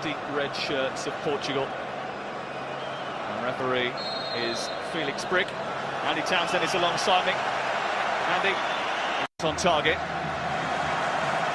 deep red shirts of Portugal. The referee is Felix Brick. Andy Townsend is alongside me. Andy is on target.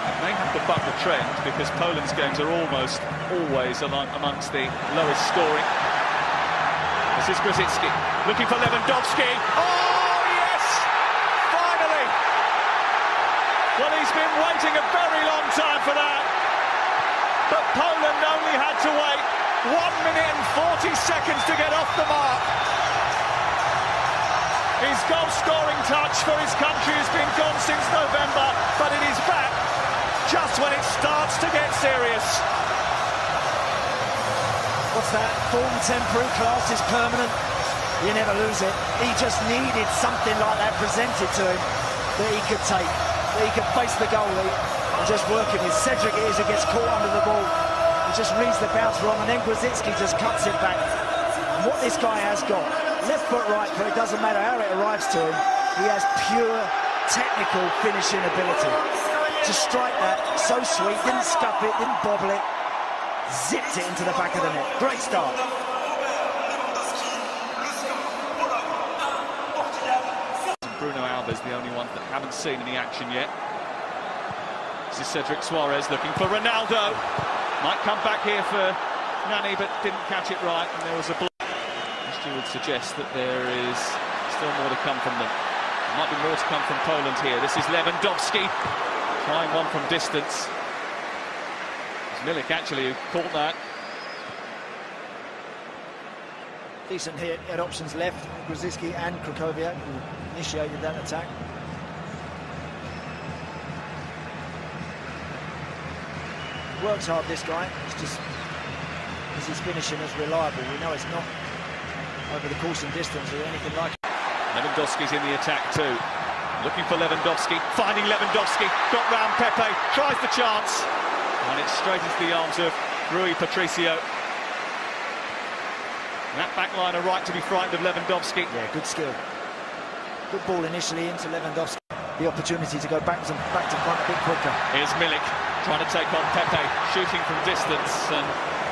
It may have to buck the trend because Poland's games are almost always amongst the lowest scoring. This is Grzycki looking for Lewandowski. Oh yes! Finally! Well, he's been waiting a very long time for that. But Poland only had to wait 1 minute and 40 seconds to get off the mark. His goal-scoring touch for his country has been gone since November, but it is back just when it starts to get serious. What's that? Form temporary, class is permanent. You never lose it. He just needed something like that presented to him that he could take, that he could face the goalie and just work it with. Cedric it is who gets caught under the ball. He just reads the bounce wrong, and then Grzycki just cuts it back. And what this guy has got, left foot, right foot, it doesn't matter how it arrives to him, he has pure technical finishing ability. To strike that, so sweet, didn't scuff it, didn't bobble it, zipped it into the back of the net. Great start. Bruno Alves, the only one that haven't seen any action yet. This is Cedric Suarez looking for Ronaldo. Might come back here for Nani, but didn't catch it right, and there was a block. History would suggest that there is still more to come from them. There might be more to come from Poland here. This is Lewandowski, trying one from distance. It's Milik actually who caught that. Decent hit, he had options left, Grzycki and Krakowiak, who initiated that attack. Works hard, this guy. It's just, is his finishing as reliable? We know it's not over the course and distance or anything like it. Lewandowski's in the attack too. Looking for Lewandowski, finding Lewandowski, got round Pepe, tries the chance, and it's straight into the arms of Rui Patricio. And that back line are right to be frightened of Lewandowski. Yeah, good skill. Good ball initially into Lewandowski. The opportunity to go back to front a bit quicker. Here's Milik trying to take on Pepe, shooting from distance, and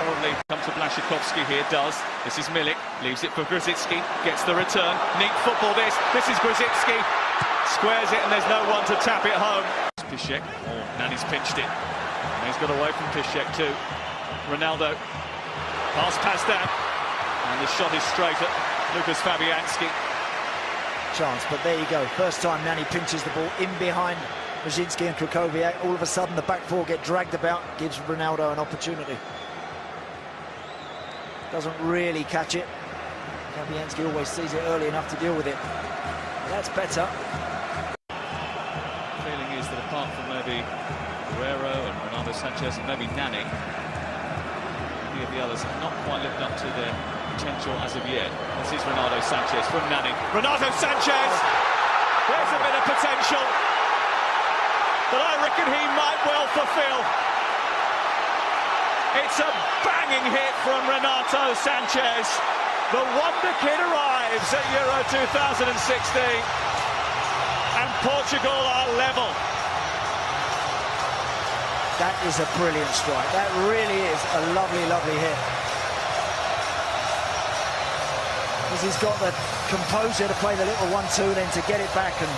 probably come to Blaszczykowski here, does. This is Milik, leaves it for Grzycki, gets the return. Neat football this is Grzycki, squares it and there's no one to tap it home. Piszczek, oh, Nani's pinched it. And he's got away from Piszczek too. Ronaldo, pass past that, and the shot is straight at Lukasz Fabianski. Chance, but there you go. First time Nani pinches the ball in behind Grzycki and Krakowiak. All of a sudden the back four get dragged about, gives Ronaldo an opportunity. Doesn't really catch it. Fabianski always sees it early enough to deal with it. That's better. The feeling is that apart from maybe Guerrero and Renato Sanches and maybe Nani, many of the others have not quite lived up to their potential as of yet. This is Renato Sanches from Nani. Renato Sanches! There's a bit of potential that I reckon he might well fulfill. It's a banging hit from Renato Sanches. The wonder kid arrives at Euro 2016, and Portugal are level. That is a brilliant strike. That really is a lovely, lovely hit. Because he's got the composure to play the little 1-2, then to get it back and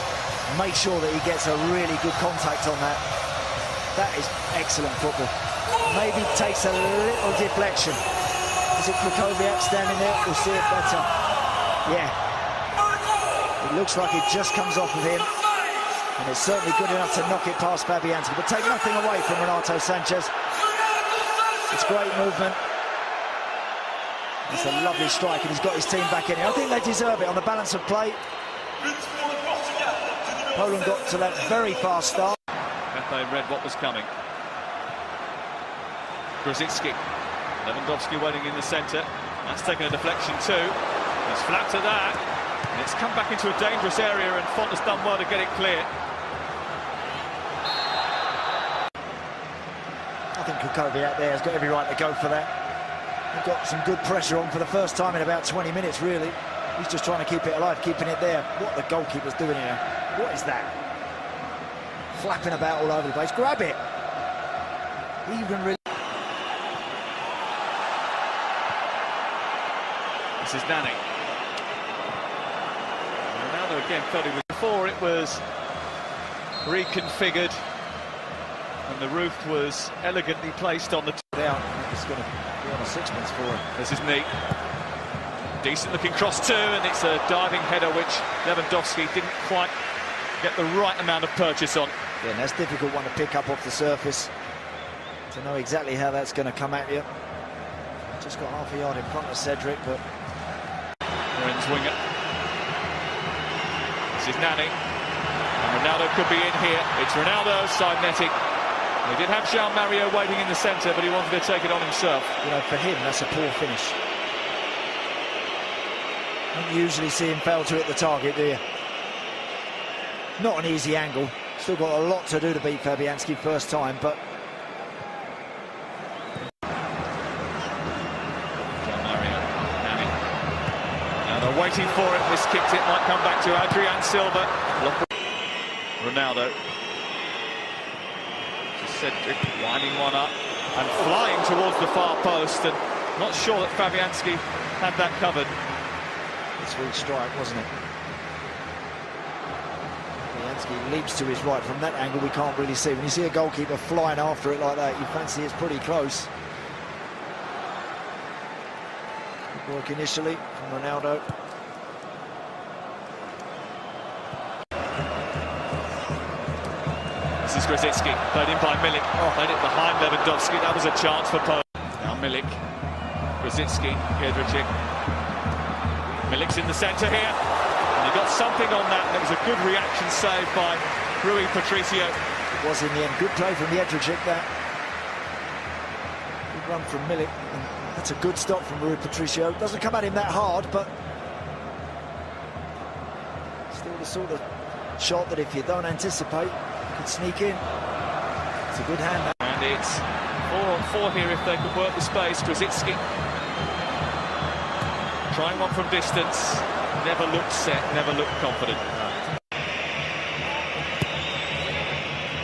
make sure that he gets a really good contact on that. That is excellent football. Maybe takes a little deflection. Is it Krakowiak standing there? We'll see it better. Yeah. It looks like it just comes off of him. And it's certainly good enough to knock it past Fabianski. But take nothing away from Renato Sanches. It's great movement. It's a lovely strike, and he's got his team back in it. I think they deserve it on the balance of play. Poland got to that very fast start. Pepe read what was coming. Grzycki, Lewandowski waiting in the centre. That's taken a deflection too. He's flapped at that, and it's come back into a dangerous area, and Font has done well to get it clear. I think Krakowiak there has got every right to go for that. He's got some good pressure on for the first time in about 20 minutes, really. He's just trying to keep it alive, keeping it there. What the goalkeeper's doing here? What is that? Flapping about all over the place. Grab it. He even really... This is Nani. Ronaldo again felt it was before. It was reconfigured, and the roof was elegantly placed on the out. It's going to be on a sixpence for him. This is neat. Decent looking cross too, and it's a diving header which Lewandowski didn't quite get the right amount of purchase on. Yeah, and that's a difficult one to pick up off the surface, to know exactly how that's going to come at you. Just got half a yard in front of Cedric, but... Ren's winger. This is Nani. And Ronaldo could be in here. It's Ronaldo, side netting. He did have João Mario waiting in the centre, but he wanted to take it on himself. You know, for him, that's a poor finish. Don't usually see him fail to hit the target, do you? Not an easy angle. Still got a lot to do to beat Fabianski first time, but... João Mario, Nani. Now they're waiting for it. This kicked it, might come back to Adrian Silva. Ronaldo. Cedric winding one up and flying towards the far post, and not sure that Fabianski had that covered. Sweet strike, wasn't it? Fabianski leaps to his right. From that angle we can't really see. When you see a goalkeeper flying after it like that, you fancy it's pretty close. Good work initially from Ronaldo. This is Grzycki, played in by Milik. Played it behind Lewandowski. That was a chance for Polen. Now Milik, Grzycki, Ćwierćfinał. Milik's in the centre here, and he got something on that, and it was a good reaction save by Rui Patricio. It was in the end. Good play from Ćwierćfinał there. Good run from Milik, and that's a good stop from Rui Patricio. Doesn't come at him that hard, but still the sort of shot that if you don't anticipate, you could sneak in. It's a good hand. And it's 4-on-4 here if they could work the space. Grzycki trying one from distance, never looked set, never looked confident.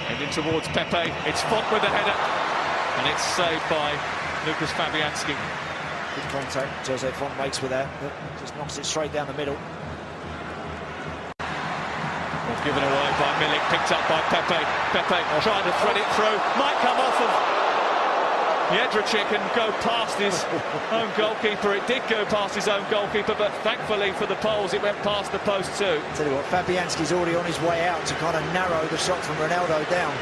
Heading towards Pepe, it's Font with a header, and it's saved by Lucas Fabianski. Good contact Jose Font makes with that, but just knocks it straight down the middle. Given away by Milik, picked up by Pepe. Pepe trying to thread it through, might come off of Ćwierćfinał and go past his own goalkeeper. It did go past his own goalkeeper, but thankfully for the Poles, it went past the post too. Tell you what, Fabianski's already on his way out to kind of narrow the shot from Ronaldo down.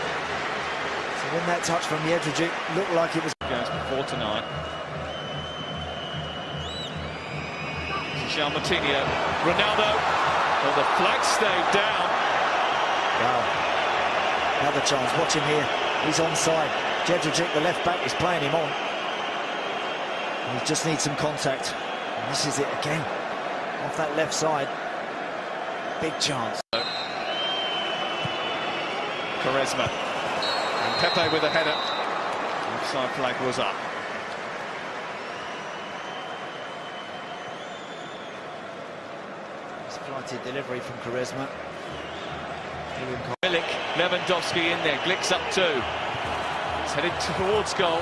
So when that touch from Ćwierćfinał looked like it was... Games before tonight. João Mario, Ronaldo. Well, the flag stayed down. Wow. Another chance. Watch him here. He's onside. Ćwierćfinał, the left back, is playing him on. He just needs some contact. And this is it again. Off that left side. Big chance. Quaresma. And Pepe with a header. Offside flag was up. Flighted delivery from Quaresma. Milik, Lewandowski in there. Glicks up too. It's headed towards goal.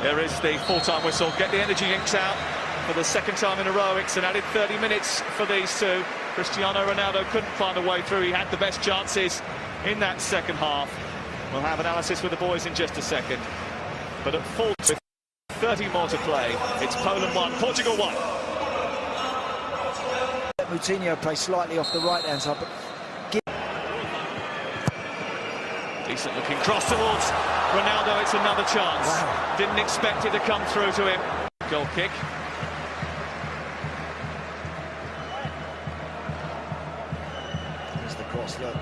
There is the full-time whistle. Get the energy drinks out for the second time in a row. It's an added 30 minutes for these two. Cristiano Ronaldo couldn't find a way through. He had the best chances in that second half. We'll have analysis with the boys in just a second. But at full, with 30 more to play, it's Poland 1, Portugal 1. Moutinho plays slightly off the right-hand side, but... Decent looking cross towards Ronaldo. It's another chance. Wow. Didn't expect it to come through to him. Goal kick. There's the cross, look.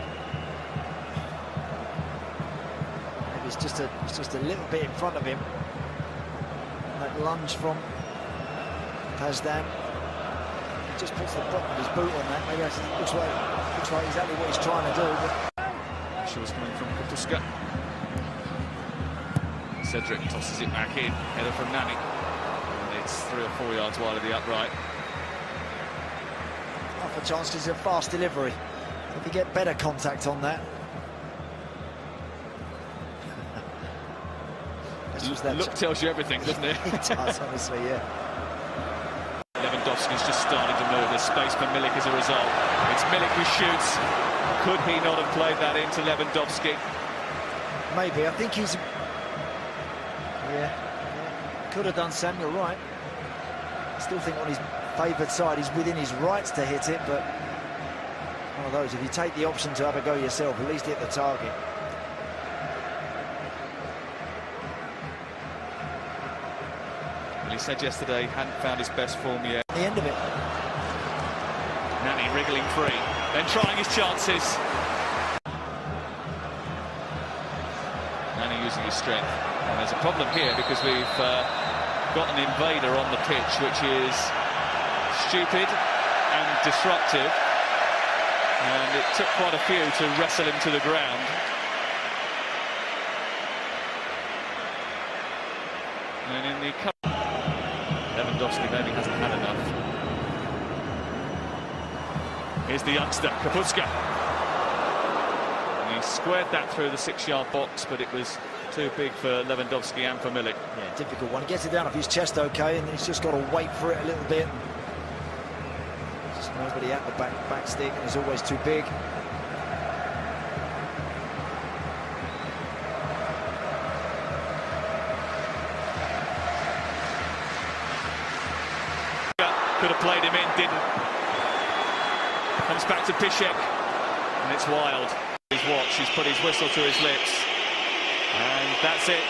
Maybe it's just a little bit in front of him. That lunge from Pazdan. He just puts the bottom of his boot on that. Maybe it looks like exactly what he's trying to do. But... She was coming from Kutuska. Cedric tosses it back in. Header from Nani. And it's 3 or 4 yards wide of the upright. Half a chance because it's a fast delivery. If you get better contact on that. This was that look tells you everything, doesn't it? It does, honestly, yeah. Lewandowski's just starting to move. There's space for Milik as a result. It's Milik who shoots. Could he not have played that into Lewandowski? Maybe. I think he's... Yeah. Could have done, Sam, you're right. I still think on his favoured side, he's within his rights to hit it, but one of those, if you take the option to have a go yourself, at least hit the target. Well, he said yesterday he hadn't found his best form yet. The end of it. Nani wriggling free, then trying his chances. Nani using his strength. And there's a problem here because we've got an invader on the pitch, which is stupid and disruptive. And it took quite a few to wrestle him to the ground. And in the cup, Lewandowski maybe hasn't had enough. Here's the youngster, Kaputska. And he squared that through the 6-yard box, but it was too big for Lewandowski and for Milik. Yeah, difficult one. He gets it down off his chest okay, and then he's just got to wait for it a little bit. Just nobody at the back stick, and he's always too big. Could have played him in, didn't. Comes back to Piszczek, and it's Wild. His watch, he's put his whistle to his lips. And that's it.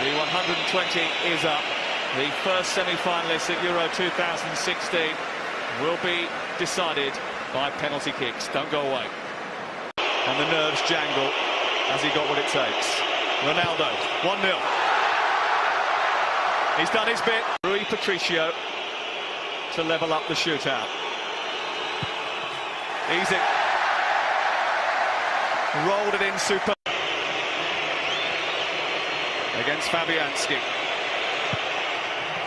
The 120 is up. The first semi-finalists at Euro 2016 will be decided by penalty kicks. Don't go away. And the nerves jangle as he got what it takes. Ronaldo, 1-0. He's done his bit. Rui Patricio to level up the shootout. Easy. Rolled it in super. Against Fabianski.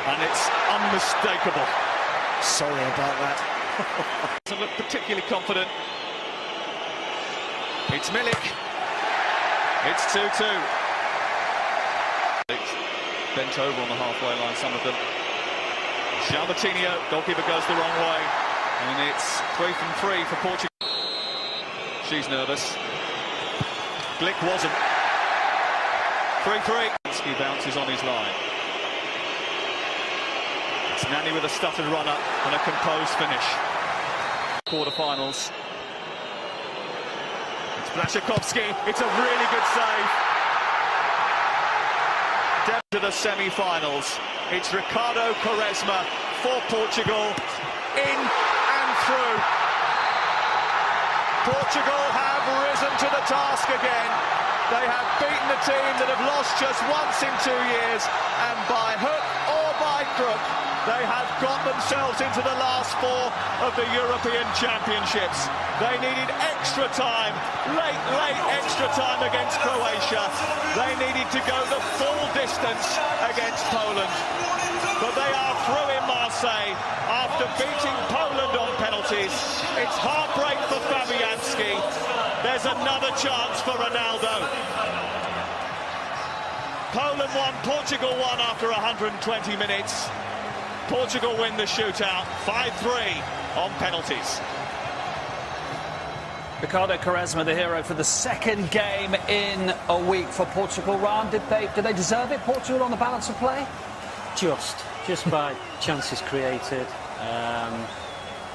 And it's unmistakable. Sorry about that. Doesn't look particularly confident. It's Milik. It's 2-2. Bent over on the halfway line, some of them. Jalmatinho, goalkeeper goes the wrong way. And it's 3 from 3 for Portugal. She's nervous. Glick wasn't. 3-3. He bounces on his line. It's Nani with a stuttered runner and a composed finish. Quarterfinals. It's Blaszczykowski. It's a really good save. Down to the semi-finals. It's Ricardo Quaresma for Portugal. In and through. Portugal have risen to the task again. They have beaten a team that have lost just once in 2 years, and by hook or by crook, they have got themselves into the last 4 of the European Championships. They needed extra time, late extra time against Croatia. They needed to go the full distance against Poland. But they are through in Marseille after beating Poland on penalties. It's heartbreak for Fabianski. There's another chance for Ronaldo. Poland won, Portugal won after 120 minutes. Portugal win the shootout, 5-3 on penalties. Ricardo Quaresma, the hero for the second game in a week for Portugal. Ron, did they deserve it, Portugal, on the balance of play? Just by chances created.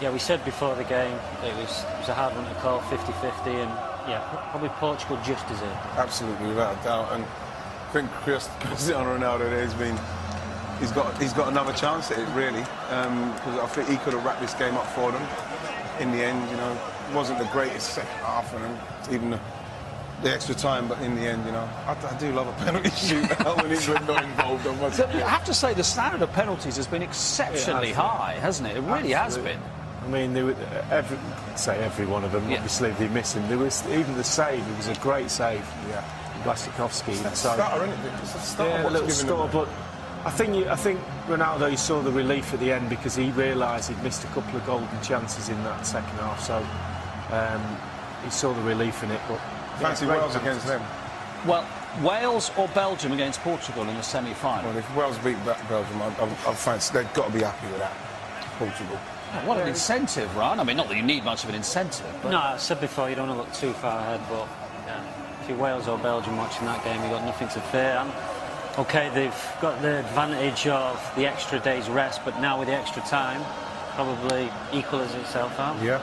Yeah, we said before the game that it was a hard one to call, 50-50, and yeah, probably Portugal just deserved it. Absolutely, without a doubt. And I think Cristiano Ronaldo he's got another chance at it, really, because I think he could have wrapped this game up for them. In the end, you know, it wasn't the greatest second half, and even the extra time, but in the end, you know, I do love a penalty shootout when England not involved. I have to say, the standard of penalties has been exceptionally high, hasn't it? It really has been. I mean, every one of them, obviously, they miss him. There was even the save, it was a great save. Yeah. Blaszczykowski. It's a stutter, isn't it? It's a stutter. Yeah, a little stutter, but I think Ronaldo, he saw the relief at the end because he realised he'd missed a couple of golden chances in that second half, so he saw the relief in it. But fancy Wales against them. Well, Wales or Belgium against Portugal in the semi-final? Well, if Wales beat Belgium, I fancy they've got to be happy with that. Portugal. Oh, what an incentive, Ryan. I mean, not that you need much of an incentive. But... No, I said before, you don't want to look too far ahead, but if you're Wales or Belgium watching that game, you've got nothing to fear. And, OK, they've got the advantage of the extra day's rest, but now with the extra time, probably equals itself out. Yeah.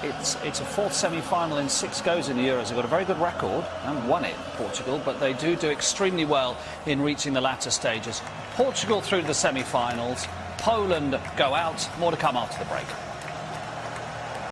It's a fourth semi-final in 6 goes in the Euros. They've got a very good record and won it, Portugal, but they do extremely well in reaching the latter stages. Portugal through to the semi-finals. Poland go out. More to come after the break.